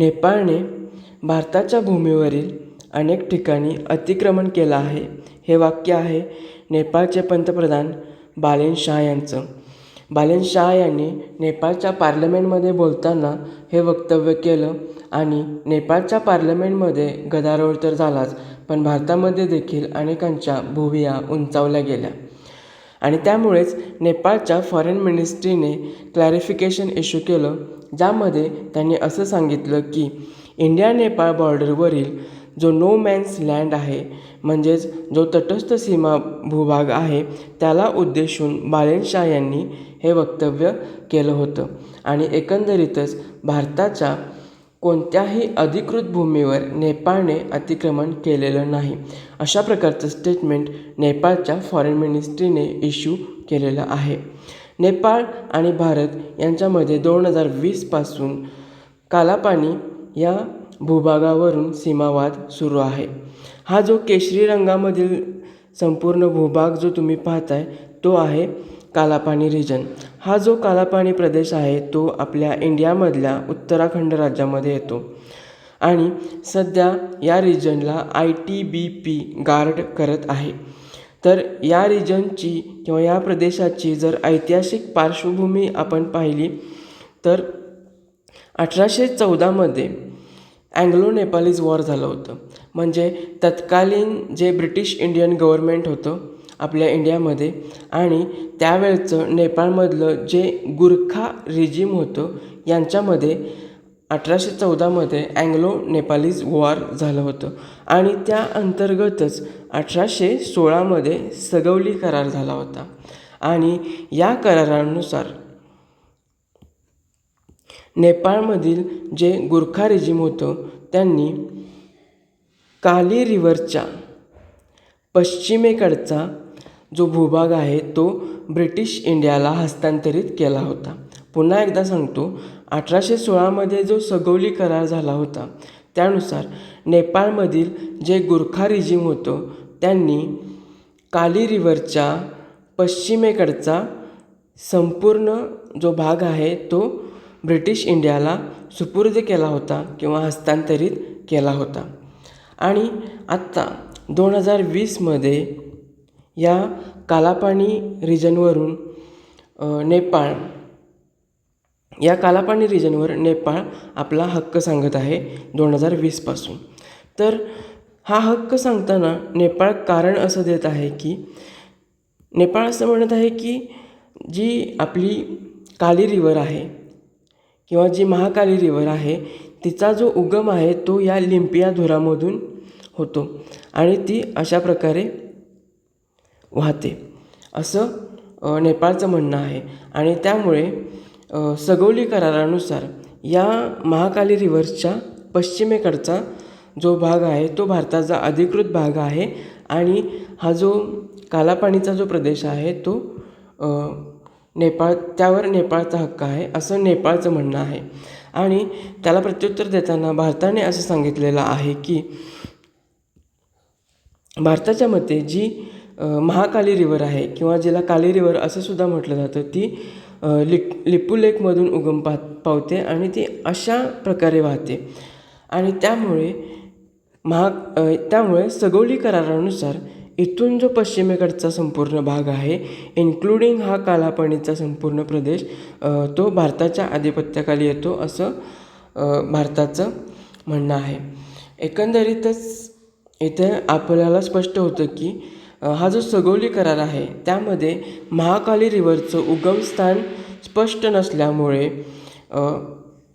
नेपाळने भारताच्या भूमीवरील अनेक ठिकाणी अतिक्रमण केलं आहे. हे वाक्य आहे नेपाळचे पंतप्रधान बालेन शाह यांचं. बालेन शाह यांनी नेपाळच्या पार्लमेंटमध्ये बोलताना हे वक्तव्य केलं आणि नेपाळच्या पार्लमेंटमध्ये गदारोळ तर झालाच, पण भारतामध्ये देखील अनेकांच्या भुवया उंचावल्या गेल्या. आणि त्यामुळेच नेपाळच्या फॉरेन मिनिस्ट्रीने क्लॅरिफिकेशन इश्यू केलं, ज्यामध्ये त्यांनी असं सांगितलं की इंडिया नेपाळ बॉर्डरवरील जो नो मॅन्स लँड आहे, म्हणजेच जो तटस्थ सीमा भूभाग आहे, त्याला उद्देशून बालेन शाह यांनी हे वक्तव्य केलं होतं. आणि एकंदरीतच भारताच्या कोणत्याही अधिकृत भूमीवर नेपाळने अतिक्रमण केलेलं नाही, अशा प्रकारचं स्टेटमेंट नेपाळच्या फॉरेन मिनिस्ट्रीने इश्यू केलेलं आहे. नेपाळ आणि भारत यांच्यामध्ये 2020पासून कालापानी या भूभागावरून सीमावाद सुरू आहे. हा जो केशरी रंगामधील संपूर्ण भूभाग जो तुम्ही पाहताय तो आहे कालापानी रिजन. हा जो कालापानी प्रदेश आहे तो आपल्या इंडियामधल्या उत्तराखंड राज्यामध्ये येतो आणि सध्या या रिजनला ITBP गार्ड करत आहे. तर या रिजनची किंवा या प्रदेशाची जर ऐतिहासिक पार्श्वभूमी आपण पाहिली तर 1814मध्ये अँग्लो नेपालीज वॉर झालं होतं. म्हणजे तत्कालीन जे ब्रिटिश इंडियन गव्हर्मेंट होतं आपल्या इंडियामध्ये आणि त्यावेळचं नेपाळमधलं जे गुरखा रिजिम होतं यांच्यामध्ये 1814मध्ये अँग्लो नेपालीज वॉर झालं होतं आणि त्या अंतर्गतच 1816मध्ये सगौली करार झाला होता. आणि या करारानुसार नेपाळमधील जे गुरखा रिजिम होतं त्यांनी काली रिव्हरच्या पश्चिमेकडचा जो भूभाग आहे तो ब्रिटिश इंडियाला हस्तांतरित केला होता. पुन्हा एकदा सांगतो, 1816मध्ये जो सगौली करार झाला होता त्यानुसार नेपाळमधील जे गुरखा रिजिम होतं त्यांनी काली रिव्हरच्या पश्चिमेकडचा संपूर्ण जो भाग आहे तो ब्रिटिश इंडियाला सुपूर्द केला होता किंवा हस्तांतरित केला होता. आणि आत्ता 2020मध्ये या कालापानी रिजनवरून नेपाळ आपला हक्क सांगत आहे 2020पासून. तर हा हक्क सांगताना नेपाळ कारण असं देत आहे की नेपाळ असं म्हणत आहे की जी आपली काली रिव्हर आहे किंवा जी महाकाली रिव्हर आहे तिचा जो उगम आहे तो या लिम्पियाधुरामधून होतो आणि ती अशा प्रकारे वाहते असं नेपाळचं म्हणणं आहे. आणि त्यामुळे सगौली करारानुसार या महाकाली रिव्हरच्या पश्चिमेकडचा जो भाग आहे तो भारताचा अधिकृत भाग आहे आणि हा जो कालापानीचा जो प्रदेश आहे तो त्यावर नेपाळचा हक्क आहे असं नेपाळचं म्हणणं आहे. आणि त्याला प्रत्युत्तर देताना भारताने असं सांगितलेलं आहे की भारताच्या मते जी महाकाली रिव्हर आहे किंवा जिला काली रिव्हर असं सुद्धा म्हटलं जातं ती लिपू लेकमधून उगम पावते आणि ती अशा प्रकारे वाहते. आणि त्यामुळे सगौली करारानुसार इथून जो पश्चिमेकडचा संपूर्ण भाग आहे इन्क्लुडिंग हा कालापानीचा संपूर्ण प्रदेश तो भारताच्या आधिपत्याखाली येतो असं भारताचं म्हणणं आहे. एकंदरीतच इथे आपल्याला स्पष्ट होतं की हा जो सगौली करार आहे त्यामध्ये महाकाली रिव्हरचं उगमस्थान स्पष्ट नसल्यामुळे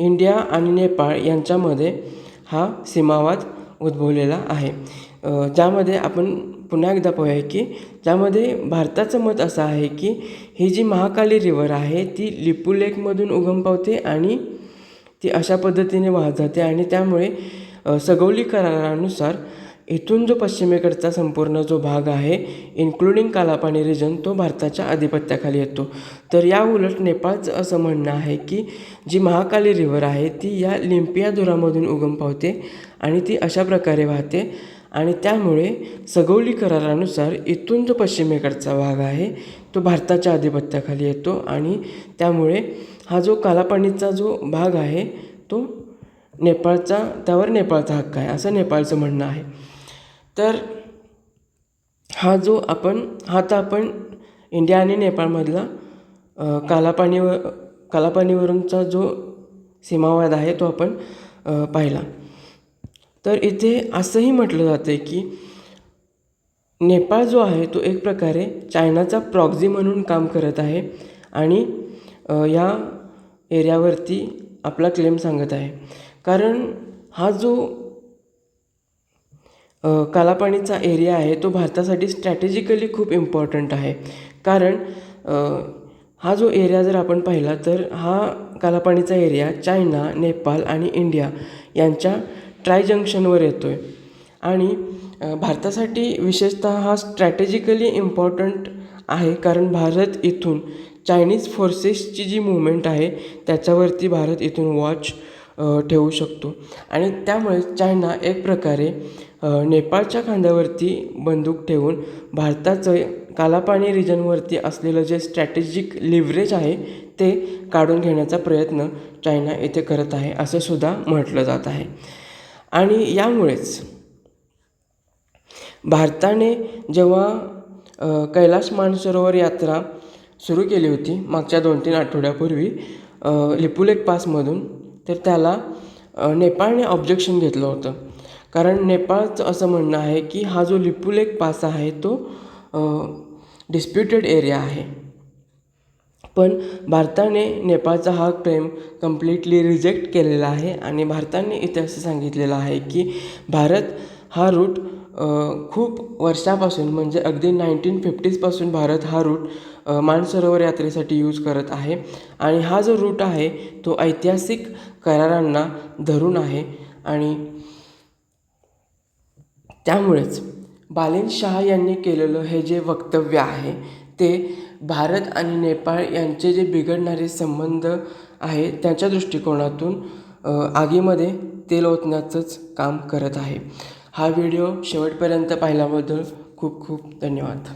इंडिया आणि नेपाळ यांच्यामध्ये हा सीमावाद उद्भवलेला आहे. ज्यामध्ये आपण पुन्हा एकदा पाहूया की ज्यामध्ये भारताचं मत असं आहे की ही जी महाकाली रिव्हर आहे ती लिपू लेकमधून उगम पावते आणि ती अशा पद्धतीने वाहत जाते आणि त्यामुळे सगौली करारानुसार इथून जो पश्चिमेकडचा संपूर्ण जो भाग आहे इन्क्लुडिंग कालापानी रिजन तो भारताच्या आधिपत्याखाली येतो. तर या उलट नेपाळचं असं म्हणणं आहे की जी महाकाली रिव्हर आहे ती या लिम्पियाधुरामधून उगम पावते आणि ती अशा प्रकारे वाहते आणि त्यामुळे सगौली करारानुसार इथून जो पश्चिमेकडचा भाग आहे तो भारताच्या आधिपत्याखाली येतो आणि त्यामुळे हा जो कालापानीचा जो भाग आहे तो नेपाळचा हक्क आहे असं नेपाळचं म्हणणं आहे. तर हा तर आपण इंडिया आणि नेपाळमधला कालापानीवरूनचा जो सीमावाद आहे तो आपण पाहिला. तर इथे असंही म्हटलं जातं आहे की नेपाळ जो आहे तो एक प्रकारे चायनाचा प्रॉक्झी म्हणून काम करत आहे आणि या एरियावरती आपला क्लेम सांगत आहे. कारण हा जो कालापानीचा एरिया आहे तो भारतासाठी स्ट्रॅटेजिकली खूप इम्पॉर्टंट आहे. कारण हा जो एरिया जर आपण पाहिला तर हा कालापानीचा एरिया चायना, नेपाळ आणि इंडिया यांच्या ट्राय जंक्शनवर येतो आहे आणि भारतासाठी विशेषतः हा स्ट्रॅटेजिकली इम्पॉर्टंट आहे. कारण भारत इथून चायनीज फोर्सेसची जी मूवमेंट आहे त्याच्यावरती भारत इथून वॉच ठेवू शकतो आणि त्यामुळे चायना एक प्रकारे नेपाळच्या खांद्यावरती बंदूक ठेवून भारताचं कालापानी रिजनवरती असलेलं जे स्ट्रॅटेजिक लिव्हरेज आहे ते काढून घेण्याचा प्रयत्न चायना इथे करत आहे असं सुद्धा म्हटलं जात आहे. आणि यामुळेच भारताने जेव्हा कैलाश मानसरोवर यात्रा सुरू केली होती मागच्या 2-3 आठवड्यापूर्वी लिपुलेख पासमधून, तर त्याला नेपाळने ऑब्जेक्शन घेतलं होतं. कारण नेपाळचं असं म्हणणं आहे की हा जो लिपुलेख पास आहे तो डिस्प्युटेड एरिया आहे. पण भारताने नेपाळचा हा क्लेम कम्प्लिटली रिजेक्ट केलेला आहे आणि भारताने इथे असं सांगितलेलं आहे की भारत हा रूट खूप वर्षापासून म्हणजे अगदी 1950पासून भारत हा रूट मानसरोवर यात्रेसाठी यूज करत आहे आणि हा जो रूट आहे तो ऐतिहासिक करारांना धरून आहे. आणि त्यामुळेच बालेन शाह यांनी केलेलं हे जे वक्तव्य आहे ते भारत आणि नेपाळ यांचे जे बिघडणारे संबंध आहे त्याच्या दृष्टिकोनातून आगीमध्ये तेल ओतण्याचंच काम करत आहे. हा व्हिडिओ शेवटपर्यंत पाहिल्याबद्दल खूप खूप धन्यवाद.